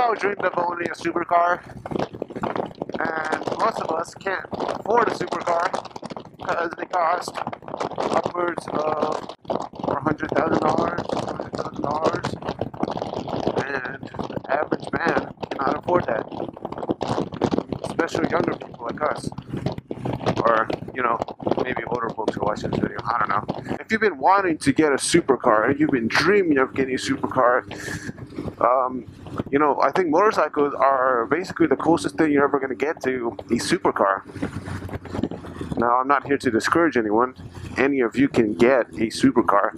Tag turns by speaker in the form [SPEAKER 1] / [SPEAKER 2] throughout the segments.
[SPEAKER 1] all dreamed of owning a supercar, and most of us can't afford a supercar because they cost upwards of $100,000, $200,000, and the average man cannot afford that, especially younger people like us. Or, you know, maybe older folks who watch this video. I don't know. If you've been wanting to get a supercar, and you've been dreaming of getting a supercar, you know, I think motorcycles are basically the closest thing you're ever going to get to a supercar. Now, I'm not here to discourage anyone. Any of you can get a supercar.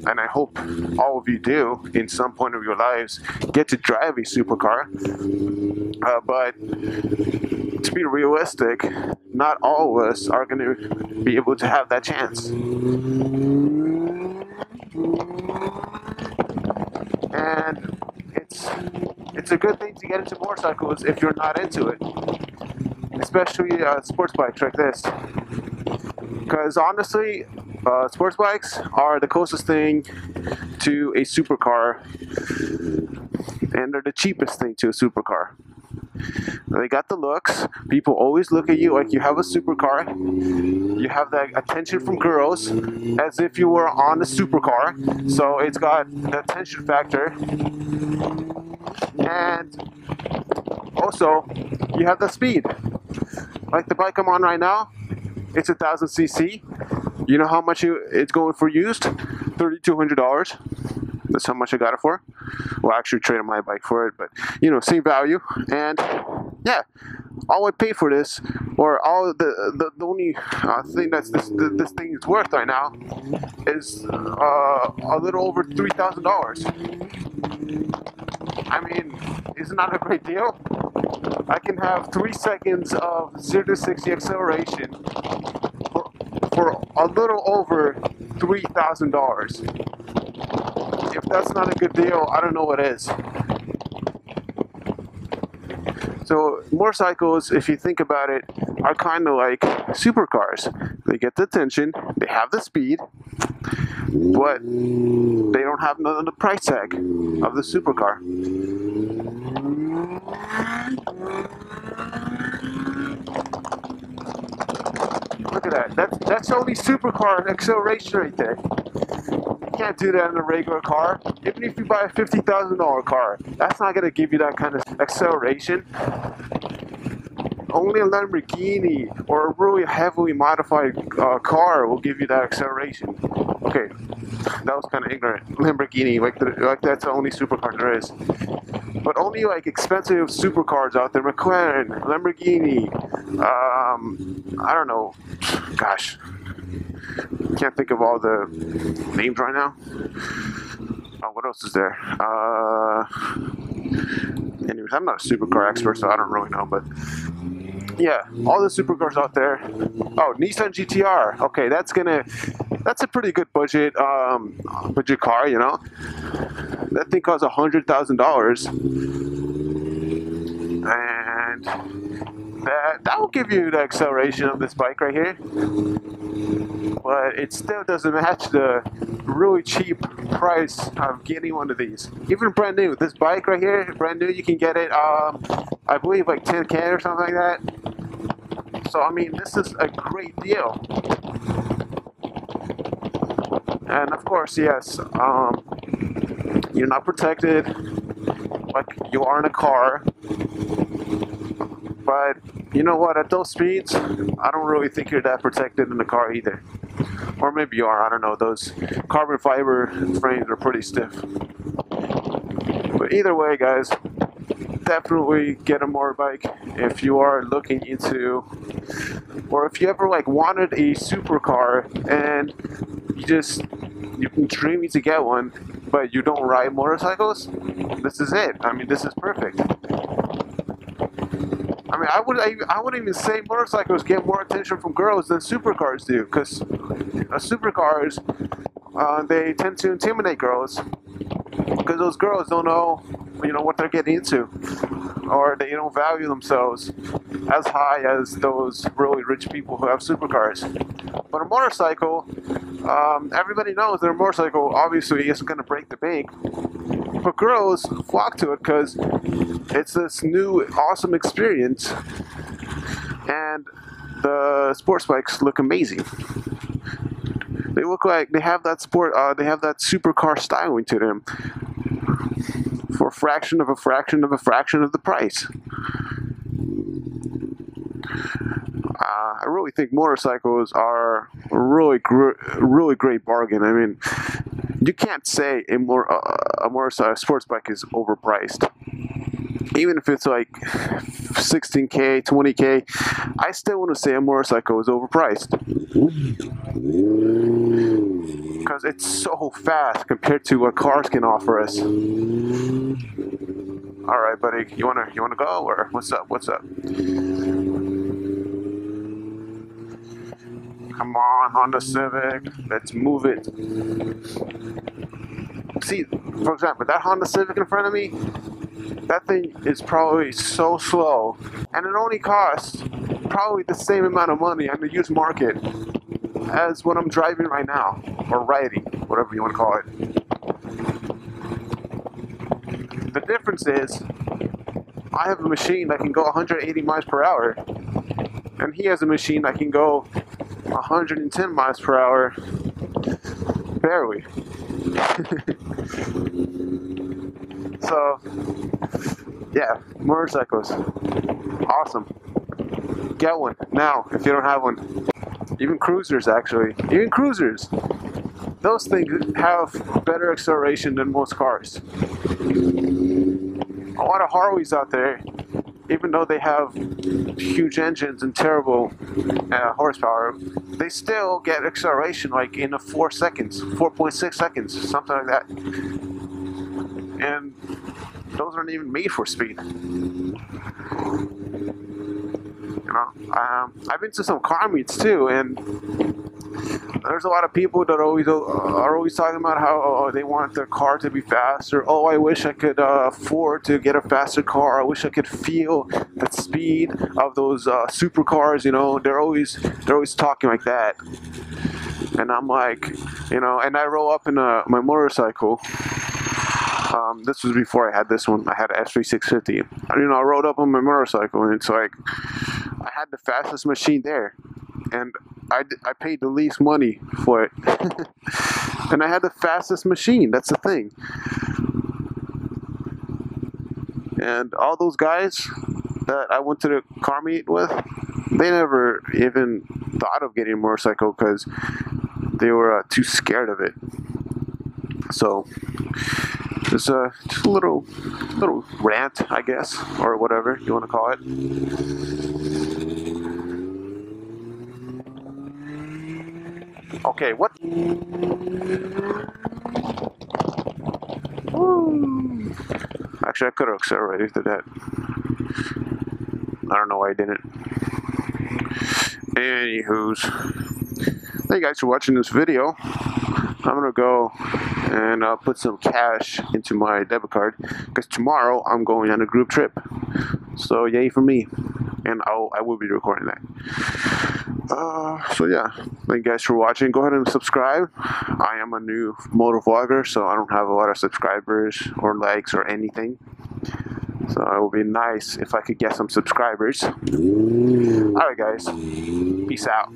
[SPEAKER 1] And I hope all of you do, in some point of your lives, get to drive a supercar. But to be realistic, not all of us are going to be able to have that chance. And it's a good thing to get into motorcycles if you're not into it, especially sports bikes like this. Because honestly, sports bikes are the closest thing to a supercar, and they're the cheapest thing to a supercar. They got the looks. People always look at you like you have a supercar. You have that attention from girls as if you were on a supercar. So it's got the attention factor. And also, you have the speed. Like the bike I'm on right now, it's 1,000cc. You know how much it's going for used? $3,200. That's how much I got it for. Well, I actually traded my bike for it, but you know, same value. And yeah, all I paid for this, or all the only thing that's this thing is worth right now, is a little over $3,000. I mean, isn't that a great deal? I can have 3 seconds of 0 to 60 acceleration for a little over $3,000. If that's not a good deal, I don't know what is. So motorcycles, if you think about it, are kind of like supercars. They get the attention, they have the speed, but they don't have none of the price tag of the supercar. Look at that. That's only supercar acceleration right there. You can't do that in a regular car. Even if you buy a $50,000 car, that's not going to give you that kind of acceleration. Only a Lamborghini or a really heavily modified car will give you that acceleration. Okay, that was kind of ignorant. Lamborghini, like that's the only supercar there is. But only like expensive supercars out there, McLaren, Lamborghini, I don't know, gosh, can't think of all the names right now. What else is there? Anyways, I'm not a supercar expert, so I don't really know, but yeah, all the supercars out there. Oh, Nissan GTR. Okay, that's a pretty good budget car, you know. That thing costs $100,000, and that will give you the acceleration of this bike right here. But it still doesn't match the really cheap price of getting one of these. Even brand new, this bike right here, brand new, you can get it, I believe like 10K or something like that. So I mean, this is a great deal. And of course, yes, you're not protected like you are in a car. But you know what, at those speeds, I don't really think you're that protected in the car either. Or maybe you are, I don't know, those carbon fiber frames are pretty stiff. But either way, guys, definitely get a motorbike if you are looking into, or if you ever like wanted a supercar and you've been dreaming to get one, but you don't ride motorcycles, this is it. I mean, this is perfect. I mean, I wouldn't even say motorcycles get more attention from girls than supercars do, because supercars, they tend to intimidate girls, because those girls don't know, you know, what they're getting into, or they don't value themselves as high as those really rich people who have supercars. But a motorcycle, everybody knows that a motorcycle obviously isn't going to break the bank, But girls flock to it because it's this new awesome experience, and the sports bikes look amazing. They look like they have that supercar styling to them for a fraction of a fraction of a fraction of the price. I really think motorcycles are a really great bargain. I mean, you can't say a motorcycle sports bike is overpriced. Even if it's like 16K, 20K, I still want to say a motorcycle is overpriced. Because it's so fast compared to what cars can offer us. Alright, buddy, you wanna go, or what's up? Come on, Honda Civic, let's move it. See, for example, that Honda Civic in front of me, that thing is probably so slow, and it only costs probably the same amount of money on the used market as what I'm driving right now, or riding, whatever you want to call it. The difference is, I have a machine that can go 180 miles per hour, and he has a machine that can go 110 miles per hour, barely. So, yeah, motorcycles, awesome. Get one now if you don't have one. Even cruisers, actually. Even cruisers. Those things have better acceleration than most cars. A lot of Harleys out there, even though they have huge engines and terrible horsepower, they still get acceleration like in 4 seconds, 4.6 seconds, something like that. And those aren't even made for speed. You know, I've been to some car meets too, and there's a lot of people that are always talking about how they want their car to be faster. Oh, I wish I could afford to get a faster car. I wish I could feel the speed of those supercars. You know, they're always talking like that. And I'm like, you know, and I roll up in my motorcycle. This was before I had this one. I had an S3650. You know, I rode up on my motorcycle, and it's like I had the fastest machine there, and I paid the least money for it. And I had the fastest machine. That's the thing. And all those guys that I went to the car meet with, they never even thought of getting a motorcycle because they were too scared of it. So it's just a little rant, I guess, or whatever you want to call it. Okay, what? Woo. Actually, I could have accelerated to that. I don't know why I didn't. Anywho's, thank you guys for watching this video. I'm gonna go and put some cash into my debit card because tomorrow I'm going on a group trip. So yay for me, and I will be recording that. So yeah, thank you guys for watching. Go ahead and subscribe. I am a new motovlogger, so I don't have a lot of subscribers or likes or anything. So it would be nice if I could get some subscribers. Alright guys, peace out.